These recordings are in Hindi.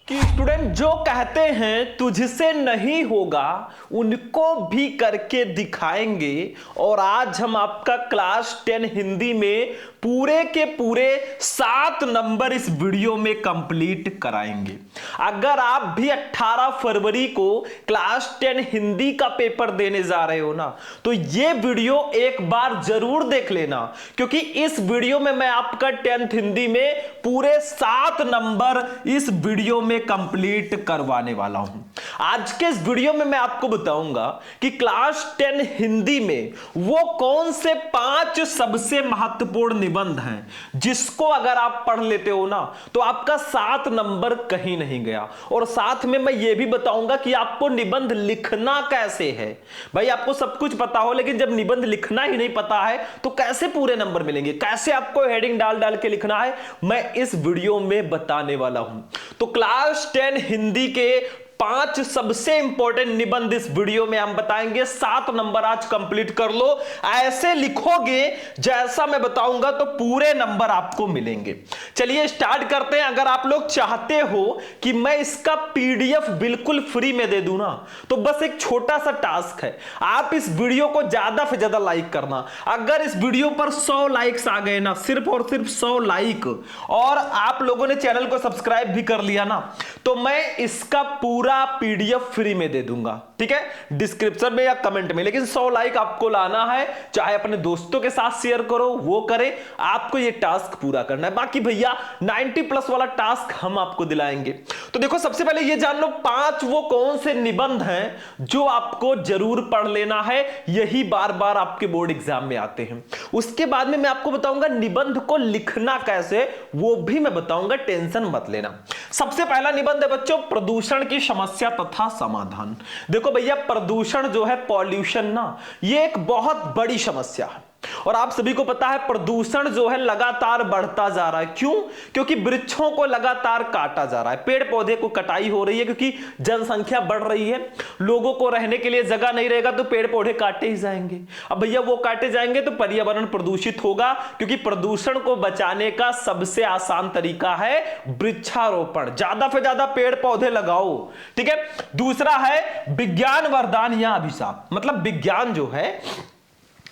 कि स्टूडेंट जो कहते हैं तुझसे नहीं होगा उनको भी करके दिखाएंगे। और आज हम आपका क्लास 10 हिंदी में पूरे के पूरे 7 नंबर इस वीडियो में कंप्लीट कराएंगे। अगर आप भी 18 फरवरी को क्लास 10 हिंदी का पेपर देने जा रहे हो ना, तो ये वीडियो एक बार जरूर देख लेना, क्योंकि इस वीडियो में मैं आपका 10th हिंदी में पूरे 7 नंबर इस वीडियो में कंप्लीट करवाने वाला हूं। आज के इस वीडियो में मैं आपको बताऊंगा कि क्लास 10 हिंदी में वो कौन से 5 सबसे महत्वपूर्ण निबंध हैं जिसको अगर आप पढ़ लेते हो ना तो आपका 7 नंबर कहीं नहीं गया। और साथ में मैं ये भी बताऊंगा कि आपको निबंध लिखना कैसे है। भाई आपको सब कुछ पता हो लेकिन जब निबंध लिखना ही नहीं पता है तो कैसे पूरे नंबर मिलेंगे, कैसे आपको हेडिंग डाल डाल के लिखना है, मैं इस वीडियो में बताने वाला हूं। तो क्लास 10 हिंदी के 5 सबसे इंपॉर्टेंट निबंध इस वीडियो में हम बताएंगे। 7 नंबर आज कंप्लीट कर लो। ऐसे लिखोगे जैसा मैं बताऊंगा तो पूरे नंबर आपको मिलेंगे। चलिए स्टार्ट करते हैं। अगर आप लोग चाहते हो कि मैं इसका पीडीएफ बिल्कुल फ्री में दे दूं ना, तो बस एक छोटा सा टास्क है, आप इस वीडियो को ज्यादा से ज्यादा लाइक करना। अगर इस वीडियो पर 100 लाइक्स आ गए ना, सिर्फ और सिर्फ 100 लाइक, और आप लोगों ने चैनल को सब्सक्राइब भी कर लिया ना, तो मैं इसका पूरा पीडीएफ फ्री में दे दूंगा। ठीक है, डिस्क्रिप्शन में या कमेंट में। लेकिन 100 लाइक आपको लाना है, चाहे अपने दोस्तों के साथ शेयर करो, वो करें, आपको ये टास्क पूरा करना है। बाकी भैया 90+ वाला टास्क हम आपको दिलाएंगे। तो देखो, सबसे पहले ये जान लो 5 वो कौन से निबंध हैं जो आपको जरूर पढ़ लेना है, यही बार बार आपके बोर्ड एग्जाम में आते हैं। उसके बाद में मैं आपको बताऊंगा निबंध को लिखना कैसे, वो भी मैं बताऊंगा, टेंशन मत लेना। सबसे पहला निबंध है बच्चों, प्रदूषण की समस्या तथा समाधान। देखो भैया, प्रदूषण जो है, पॉल्यूशन ना, ये एक बहुत बड़ी समस्या है। और आप सभी को पता है प्रदूषण जो है लगातार बढ़ता जा रहा है। क्यों? क्योंकि वृक्षों को लगातार काटा जा रहा है, पेड़ पौधे को कटाई हो रही है, क्योंकि जनसंख्या बढ़ रही है, लोगों को रहने के लिए जगह नहीं रहेगा तो पेड़ पौधे काटे ही जाएंगे। अब भैया वो काटे जाएंगे तो पर्यावरण प्रदूषित होगा, क्योंकि प्रदूषण को बचाने का सबसे आसान तरीका है वृक्षारोपण। ज्यादा से ज्यादा पेड़ पौधे लगाओ। ठीक है। दूसरा है विज्ञान वरदान या अभिशाप। मतलब विज्ञान जो है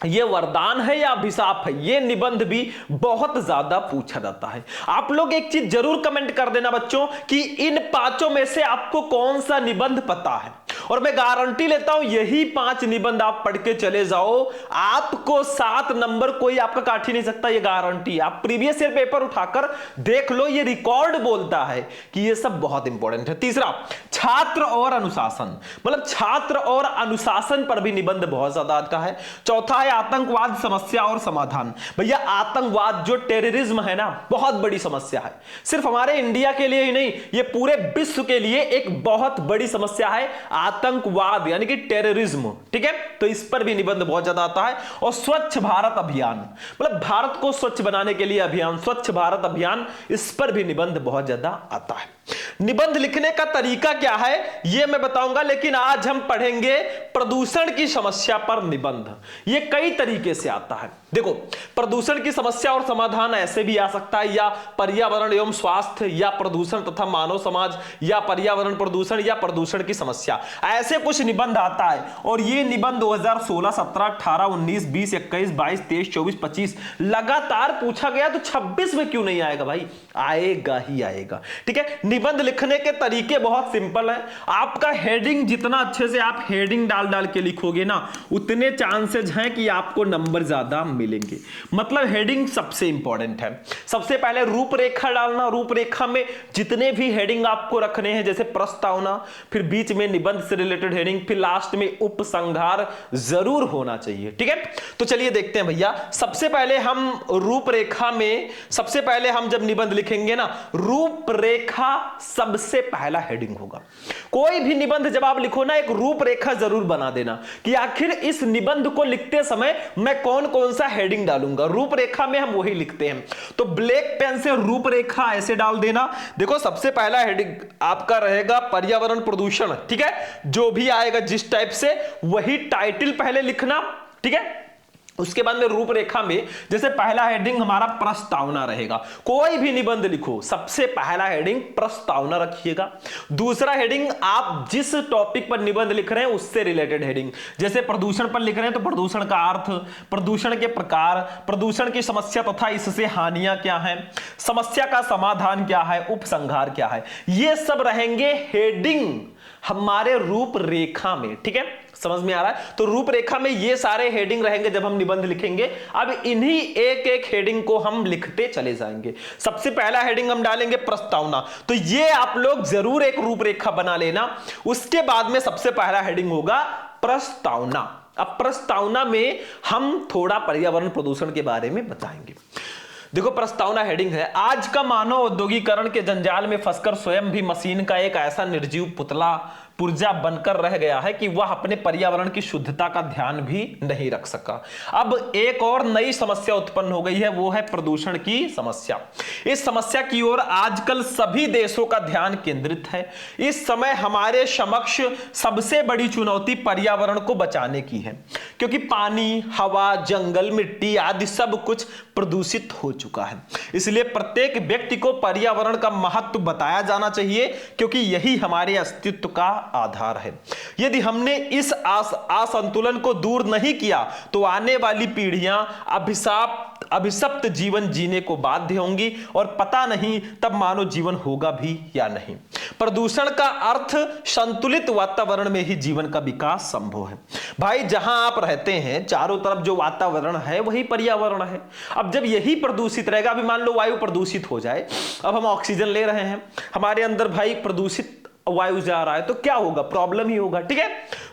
ये वरदान है या अभिशाप है, ये निबंध भी बहुत ज्यादा पूछा जाता है। आप लोग एक चीज जरूर कमेंट कर देना बच्चों कि इन 5 में से आपको कौन सा निबंध पता है। और मैं गारंटी लेता हूं यही 5 निबंध आप पढ़ के चले जाओ, आपको 7 नंबर कोई आपका काट ही नहीं सकता, ये गारंटी। आप प्रीवियस ईयर पेपर उठाकर देख लो, ये रिकॉर्ड बोलता है कि ये सब बहुत इंपॉर्टेंट है। तीसरा, छात्र और अनुशासन। मतलब छात्र और अनुशासन पर भी निबंध बहुत ज्यादा आता है। चौथा है आतंकवाद, समस्या और समाधान। भैया आतंकवाद जो टेररिज्म है ना, बहुत बड़ी समस्या है। सिर्फ हमारे इंडिया के लिए ही नहीं, ये पूरे विश्व के लिए एक बहुत बड़ी समस्या है आतंकवाद, यानी कि टेररिज्म। ठीक है, तो इस पर भी निबंध बहुत ज्यादा आता है। और स्वच्छ भारत अभियान, मतलब भारत को स्वच्छ बनाने के लिए अभियान, स्वच्छ भारत अभियान, इस पर भी निबंध बहुत ज्यादा आता है। निबंध लिखने का तरीका क्या है ये मैं बताऊंगा, लेकिन आज हम पढ़ेंगे प्रदूषण की समस्या पर निबंध। ये कई तरीके से आता है। देखो, प्रदूषण की समस्या और समाधान ऐसे भी आ सकता है, या पर्यावरण एवं स्वास्थ्य, या प्रदूषण तथा मानव समाज, या पर्यावरण प्रदूषण, या प्रदूषण की समस्या, ऐसे कुछ निबंध आता है। और ये निबंध 2016, 17, 18, 19, 20, 21, 22, 23, 24, 25 लगातार पूछा गया, तो 26 में क्यों नहीं आएगा भाई? आएगा ही आएगा। ठीक है, निबंध लिखने के तरीके बहुत सिंपल है। आपका हेडिंग जितना अच्छे से आप हेडिंग डाल डाल के लिखोगे ना, उतने चांसेस हैं कि आपको नंबर ज्यादा मिलेंगे। मतलब हेडिंग सबसे इंपॉर्टेंट है। सबसे पहले रूपरेखा डालना। रूपरेखा में जितने भी हेडिंग आपको रखने हैं, जैसे प्रस्तावना, फिर बीच में निबंध से रिलेटेड हेडिंग, फिर लास्ट में उपसंहार जरूर होना चाहिए। ठीक है, तो चलिए देखते हैं भैया। सबसे पहले हम रूपरेखा में, सबसे पहले हम जब निबंध लिखेंगे ना, रूपरेखा सबसे पहला हेडिंग होगा। कोई भी निबंध जब आप लिखो ना, एक रूपरेखा जरूर बना देना कि आखिर इस निबंध को लिखते समय मैं कौन कौन सा हेडिंग डालूंगा। रूपरेखा में हम वही लिखते हैं, तो ब्लैक पेन से रूपरेखा ऐसे डाल देना। देखो, सबसे पहला हेडिंग आपका रहेगा पर्यावरण प्रदूषण। ठीक है, जो भी आएगा जिस टाइप से, वही टाइटल पहले लिखना। ठीक है, उसके बाद में रूपरेखा में जैसे पहला हेडिंग हमारा प्रस्तावना रहेगा। कोई भी निबंध लिखो सबसे पहला हेडिंग प्रस्तावना रखिएगा। दूसरा हेडिंग आप जिस टॉपिक पर निबंध लिख रहे हैं उससे रिलेटेड हेडिंग, जैसे प्रदूषण पर लिख रहे हैं तो प्रदूषण का अर्थ, प्रदूषण के प्रकार, प्रदूषण की समस्या तथा इससे हानियां क्या हैं, समस्या का समाधान क्या है, उपसंहार क्या है, ये सब रहेंगे हेडिंग हमारे रूपरेखा में। ठीक है, समझ में आ रहा है? तो रूपरेखा में ये सारे हेडिंग रहेंगे जब हम निबंध लिखेंगे। अब इन्हीं एक एक हेडिंग को हम लिखते चले जाएंगे। सबसे पहला हेडिंग हम डालेंगे प्रस्तावना, तो ये आप लोग जरूर एक रूपरेखा बना लेना। उसके बाद में सबसे पहला हेडिंग होगा प्रस्तावना। अब प्रस्तावना में हम थोड़ा पर्यावरण प्रदूषण के बारे में बताएंगे। देखो, प्रस्तावना हेडिंग है, आज का मानव औद्योगिकरण के जंजाल में फंसकर स्वयं भी मशीन का एक ऐसा निर्जीव पुतला पुर्जा बनकर रह गया है कि वह अपने पर्यावरण की शुद्धता का ध्यान भी नहीं रख सका। अब एक और नई समस्या उत्पन्न हो गई है, वो है प्रदूषण की समस्या। इस समस्या की ओर आजकल सभी देशों का ध्यान केंद्रित है। इस समय हमारे समक्ष सबसे बड़ी चुनौती पर्यावरण को बचाने की है, क्योंकि पानी, हवा, जंगल, मिट्टी आदि सब कुछ प्रदूषित हो चुका है। इसलिए प्रत्येक व्यक्ति को पर्यावरण का महत्व बताया जाना चाहिए, क्योंकि यही हमारे अस्तित्व का आधार है। यदि हमने इस असंतुलन को दूर नहीं किया तो आने वाली पीढ़ियां अभिशप्त जीवन जीने को बाध्य होंगी और पता नहीं तब मानव जीवन होगा भी या नहीं। प्रदूषण का अर्थ संतुलित वातावरण में ही जीवन का विकास संभव है। भाई, जहां आप रहते हैं चारों तरफ जो वातावरण है वही पर्यावरण है। अब जब यही प्रदूषित रहेगा, अभी मान लो वायु प्रदूषित हो जाए, अब हम ऑक्सीजन ले रहे हैं, हमारे अंदर भाई प्रदूषित वायु जा रहा है, तो क्या होगा? प्रॉब्लम ही होगा। ठीक है,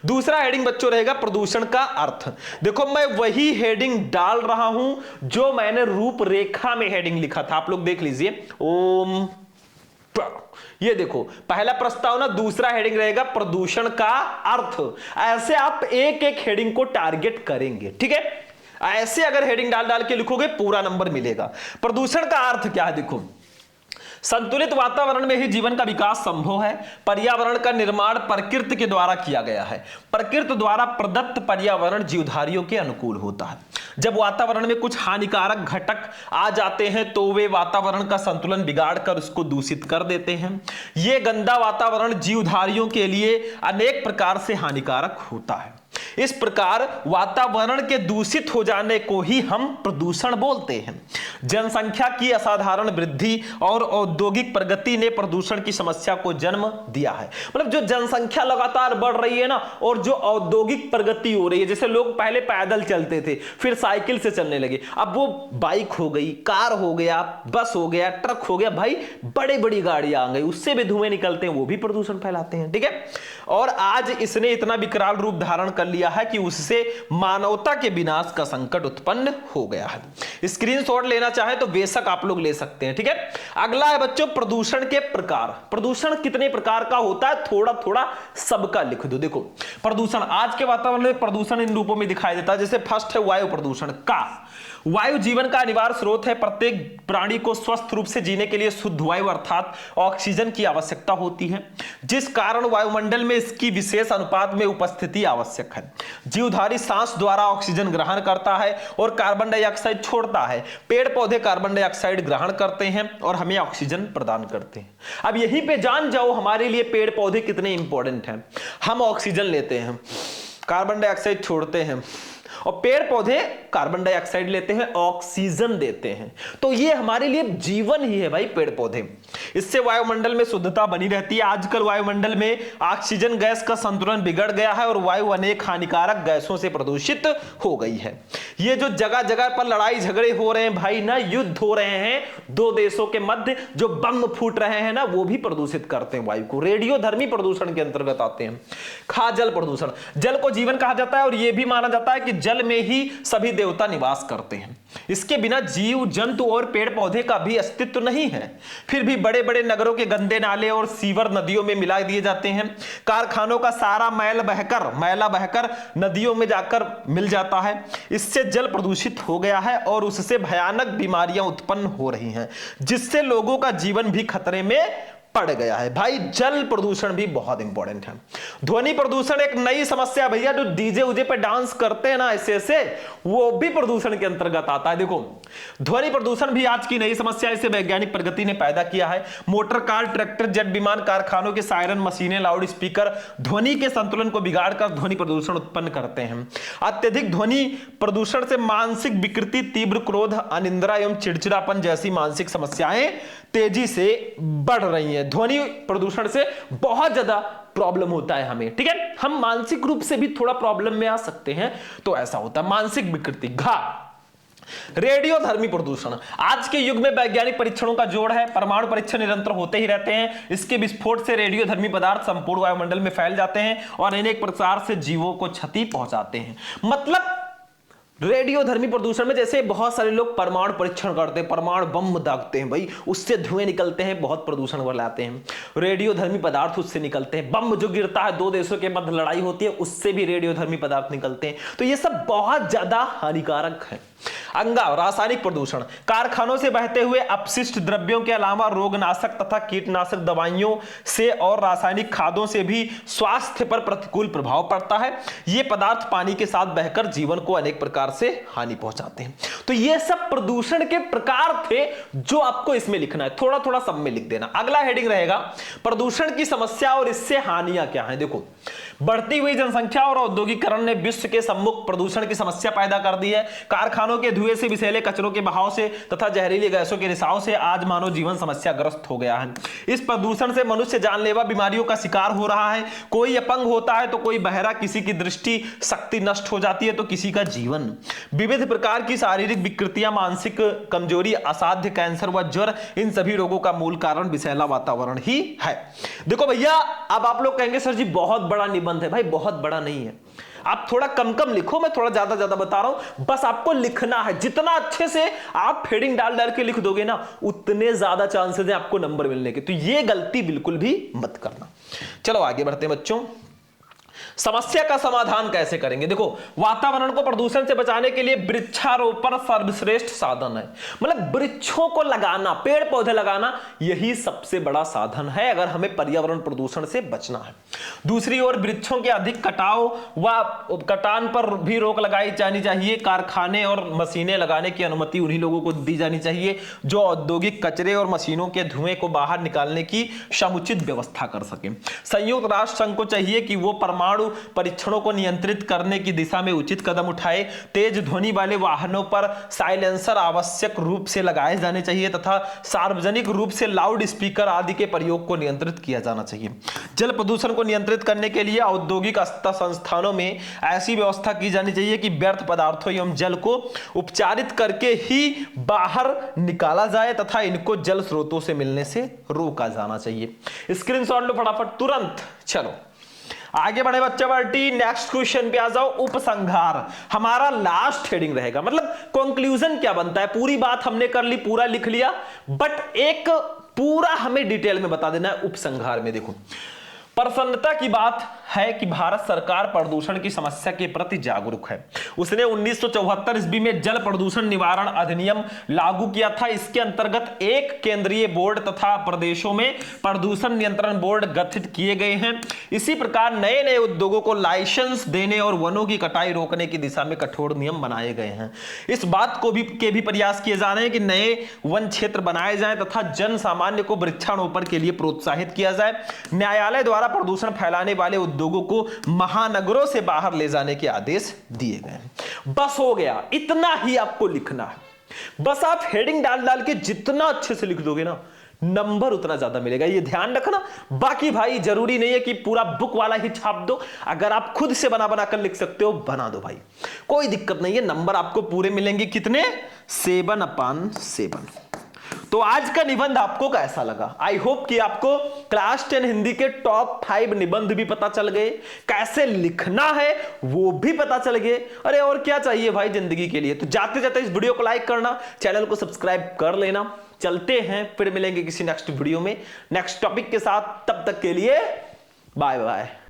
दूसरा हेडिंग बच्चों रहेगा प्रदूषण का अर्थ। देखो, मैं वही हेडिंग डाल रहा हूं जो मैंने रूपरेखा में हेडिंग लिखा था, आप लोग देख लीजिए। ओम, ये देखो, पहला प्रस्तावना, दूसरा हेडिंग रहेगा प्रदूषण का अर्थ। ऐसे आप एक एक हेडिंग को टारगेट करेंगे। ठीक है, ऐसे अगर हेडिंग डाल डाल के लिखोगे पूरा नंबर मिलेगा। प्रदूषण का अर्थ क्या है? देखो, संतुलित वातावरण में ही जीवन का विकास संभव है। पर्यावरण का निर्माण प्रकृति के द्वारा किया गया है। प्रकृति द्वारा प्रदत्त पर्यावरण जीवधारियों के अनुकूल होता है। जब वातावरण में कुछ हानिकारक घटक आ जाते हैं तो वे वातावरण का संतुलन बिगाड़कर उसको दूषित कर देते हैं। यह गंदा वातावरण जीवधारियों के लिए अनेक प्रकार से हानिकारक होता है। इस प्रकार वातावरण के दूषित हो जाने को ही हम प्रदूषण बोलते हैं। जनसंख्या की असाधारण वृद्धि और औद्योगिक प्रगति ने प्रदूषण की समस्या को जन्म दिया है। मतलब जो जनसंख्या लगातार बढ़ रही है ना, और जो औद्योगिक प्रगति हो रही है, जैसे लोग पहले पैदल चलते थे, फिर साइकिल से चलने लगे, अब वो बाइक हो गई, कार हो गया, बस हो गया, ट्रक हो गया, भाई बड़ी बड़ी गाड़ियां आ गई, उससे भी धुएं निकलते हैं, वो भी प्रदूषण फैलाते हैं। ठीक है, और आज इसने इतना विकराल रूप धारण कर लिया है कि उससे मानवता के विनाश का संकट उत्पन्न हो गया है। स्क्रीनशॉट लेना चाहे तो बेशक आप लोग ले सकते हैं। ठीक है, अगला है बच्चों प्रदूषण के प्रकार। प्रदूषण कितने प्रकार का होता है, थोड़ा थोड़ा सबका लिख दो। देखो, प्रदूषण आज के वातावरण में प्रदूषण इन रूपों में दिखाई देता है। जैसे फर्स्ट है वायु प्रदूषण का। वायु जीवन का अनिवार्य स्रोत है। प्रत्येक प्राणी को स्वस्थ रूप से जीने के लिए शुद्ध वायु अर्थात ऑक्सीजन की आवश्यकता होती है, जिस कारण वायुमंडल में इसकी विशेष अनुपात में उपस्थिति आवश्यक है। जीवधारी सांस द्वारा ऑक्सीजन ग्रहण करता है और कार्बन डाइऑक्साइड छोड़ता है। पेड़ पौधे कार्बन डाइऑक्साइड ग्रहण करते हैं और हमें ऑक्सीजन प्रदान करते हैं। अब यहीं पे जान जाओ हमारे लिए पेड़ पौधे कितने इंपॉर्टेंट हैं। हम ऑक्सीजन लेते हैं, कार्बन डाइऑक्साइड छोड़ते हैं, और पेड़ पौधे कार्बन डाइऑक्साइड लेते हैं, ऑक्सीजन देते हैं। तो ये हमारे लिए जीवन ही है भाई, पेड़ पौधे। इससे वायुमंडल में शुद्धता बनी रहती है। आजकल वायुमंडल में ऑक्सीजन गैस का संतुलन बिगड़ गया है और वायु अनेक हानिकारक गैसों से प्रदूषित हो गई है। ये जो जगह जगह पर लड़ाई झगड़े हो रहे हैं भाई ना, युद्ध हो रहे हैं दो देशों के मध्य, जो बम फूट रहे हैं ना, वो भी प्रदूषित करते हैं वायु को। रेडियोधर्मी प्रदूषण के अंतर्गत आते हैं। खा जल प्रदूषण। जल को जीवन कहा जाता है और यह भी माना जाता है कि जल में ही सभी देवता निवास करते हैं। इसके बिना जीव जंतु और पेड़ पौधे का भी अस्तित्व नहीं है। फिर भी बड़े बड़े नगरों के गंदे नाले और सीवर नदियों में मिला दिए जाते हैं। कारखानों का सारा मैला बहकर नदियों में जाकर मिल जाता है। इससे जल प्रदूषित हो गया है और उससे भयानक बीमारियां उत्पन्न हो रही हैं, जिससे लोगों का जीवन भी खतरे में बढ़ गया है। भाई जल प्रदूषण भी बहुत इंपॉर्टेंट है। ध्वनि प्रदूषण एक नई समस्या है भैया, जो डीजे उजे पे डांस करते हैं ना ऐसे ऐसे, वो भी प्रदूषण के अंतर्गत आता है। देखो ध्वनि प्रदूषण भी आज की नई समस्या, इसे वैज्ञानिक प्रगति ने पैदा किया है। मोटर कार, ट्रैक्टर, जेट विमान, कारखानों के सायरन, मशीनें, लाउड स्पीकर ध्वनि के संतुलन को बिगाड़कर ध्वनि प्रदूषण उत्पन्न करते हैं। अत्यधिक ध्वनि प्रदूषण से मानसिक विकृति, तीव्र क्रोध, अनिद्रा एवं चिड़चिड़ापन जैसी मानसिक समस्याएं तेजी से बढ़ रही हैं। ध्वनि प्रदूषण से बहुत ज्यादा प्रॉब्लम होता है हमें, ठीक है। हम मानसिक रूप से भी थोड़ा प्रॉब्लम में आ सकते हैं, तो ऐसा होता है मानसिक विकृति। रेडियोधर्मी प्रदूषण आज के युग में वैज्ञानिक परीक्षणों का जोड़ है। परमाणु परीक्षण निरंतर होते ही रहते हैं। इसके विस्फोट से रेडियोधर्मी पदार्थ संपूर्ण वायुमंडल में फैल जाते हैं और अनेक प्रकार से जीवों को क्षति पहुंचाते हैं। मतलब रेडियोधर्मी प्रदूषण में जैसे बहुत सारे लोग परमाणु परीक्षण करते हैं, परमाणु बम दागते हैं, भाई उससे धुएं निकलते हैं, बहुत प्रदूषण फैलाते हैं। रेडियोधर्मी पदार्थ उससे निकलते हैं। बम जो गिरता है, दो देशों के मध्य लड़ाई होती है, उससे भी रेडियोधर्मी पदार्थ निकलते हैं। तो ये सब बहुत ज्यादा हानिकारक है। रासायनिक प्रदूषण कारखानों से बहते हुए अपशिष्ट द्रव्यों के अलावा रोगनाशक तथा कीटनाशक दवाइयों से और रासायनिक खादों से भी स्वास्थ्य पर प्रतिकूल प्रभाव पड़ता है। ये पदार्थ पानी के साथ बहकर जीवन को अनेक प्रकार से हानि पहुंचाते हैं। तो ये सब प्रदूषण के प्रकार थे जो आपको इसमें लिखना है, थोड़ा थोड़ा सब में लिख देना। अगला हेडिंग रहेगा प्रदूषण की समस्या और इससे हानियां क्या हैं। देखो बढ़ती हुई जनसंख्या और औद्योगिकरण ने विश्व के सम्मुख प्रदूषण की समस्या पैदा कर दी है। कारखानों के धुएं से, विषैले कचरों के बहाव से तथा जहरीली गैसों के रिसाव से आज मानव जीवन समस्याग्रस्त हो गया है। इस प्रदूषण से मनुष्य जानलेवा बीमारियों का शिकार हो रहा है। कोई अपंग होता है तो कोई बहरा, किसी की दृष्टि शक्ति नष्ट हो जाती है तो किसी का जीवन। विविध प्रकार की शारीरिक विकृतियां, मानसिक कमजोरी, असाध्य कैंसर व ज्वर, इन सभी रोगों का मूल कारण विषैला वातावरण ही है। देखो भैया, अब आप लोग कहेंगे सर जी बहुत बड़ा निबंध है। भाई बहुत बड़ा नहीं है, आप थोड़ा कम कम लिखो, मैं थोड़ा ज्यादा ज्यादा बता रहा हूं। बस आपको लिखना है, जितना अच्छे से आप हेडिंग डाल डाल के लिख दोगे ना, उतने ज्यादा चांसेस हैं आपको नंबर मिलने के। तो ये गलती बिल्कुल भी मत करना। चलो आगे बढ़ते हैं बच्चों। समस्या का समाधान कैसे करेंगे। देखो वातावरण को प्रदूषण से बचाने के लिए वृक्षारोपण सर्वश्रेष्ठ साधन है। मतलब वृक्षों को लगाना, पेड़ पौधे लगाना, यही सबसे बड़ा साधन है अगर हमें पर्यावरण प्रदूषण से बचना है। दूसरी ओर वृक्षों के अधिक कटाव व कटान पर भी रोक लगाई जानी चाहिए। कारखाने और मशीनें लगाने की अनुमति उन्हीं लोगों को दी जानी चाहिए जो औद्योगिक कचरे और मशीनों के धुएं को बाहर निकालने की समुचित व्यवस्था कर सके। संयुक्त राष्ट्र संघ को चाहिए कि वो परमाणु परीक्षणों को नियंत्रित करने की दिशा में उचित कदम उठाए। तेज ध्वनि वाले वाहनों पर साइलेंसर आवश्यक रूप से लगाए जाने चाहिए तथा सार्वजनिक रूप से लाउड स्पीकर आदि के प्रयोग को नियंत्रित किया जाना चाहिए। जल प्रदूषण को नियंत्रित करने के लिए औद्योगिक संस्थानों में ऐसी व्यवस्था की जानी चाहिए कि व्यर्थ पदार्थों एवं जल को उपचारित करके ही बाहर निकाला जाए तथा इनको जल स्रोतों से मिलने से रोका जाना चाहिए। स्क्रीनशॉट लो फटाफट तुरंत। चलो आगे बढ़े बच्चा पार्टी, नेक्स्ट क्वेश्चन पे आ जाओ। उपसंहार हमारा लास्ट हेडिंग रहेगा। मतलब कंक्लूजन क्या बनता है, पूरी बात हमने कर ली, पूरा लिख लिया, बट एक पूरा हमें डिटेल में बता देना है उपसंहार में। देखो प्रसन्नता की बात है कि भारत सरकार प्रदूषण की समस्या के प्रति जागरूक है। उसने 1974 ईस्वी में जल प्रदूषण निवारण अधिनियम लागू किया था। इसके अंतर्गत एक केंद्रीय बोर्ड तथा प्रदेशों में प्रदूषण नियंत्रण बोर्ड गठित किए गए हैं। इसी प्रकार नए नए उद्योगों को लाइसेंस देने और वनों की कटाई रोकने की दिशा में कठोर नियम बनाए गए हैं। इस बात को भी प्रयास किए जा रहे हैं कि नए वन क्षेत्र बनाए जाएं तथा जन सामान्य को वृक्षारोपण के लिए प्रोत्साहित किया जाए। न्यायालय द्वारा प्रदूषण फैलाने वाले उद्योगों को महानगरों से बाहर ले जाने के आदेश दिए गए हैं। बस हो गया, इतना ही आपको लिखना है। बस आप हेडिंग डाल डाल के जितना अच्छे से लिख दोगे ना, नंबर उतना ज्यादा मिलेगा, ये ध्यान रखना। बाकी भाई जरूरी नहीं है कि पूरा बुक वाला ही छाप दो। अगर आप खुद से बना बना कर लिख सकते हो, बना दो भाई, कोई दिक्कत नहीं है। नंबर आपको पूरे मिलेंगे, कितने? 7/7। तो आज का निबंध आपको कैसा लगा? आई होप कि आपको क्लास 10 हिंदी के टॉप 5 निबंध भी पता चल गए, कैसे लिखना है वो भी पता चल गए। अरे और क्या चाहिए भाई जिंदगी के लिए। तो जाते जाते इस वीडियो को लाइक करना, चैनल को सब्सक्राइब कर लेना। चलते हैं, फिर मिलेंगे किसी नेक्स्ट वीडियो में नेक्स्ट टॉपिक के साथ। तब तक के लिए बाय बाय।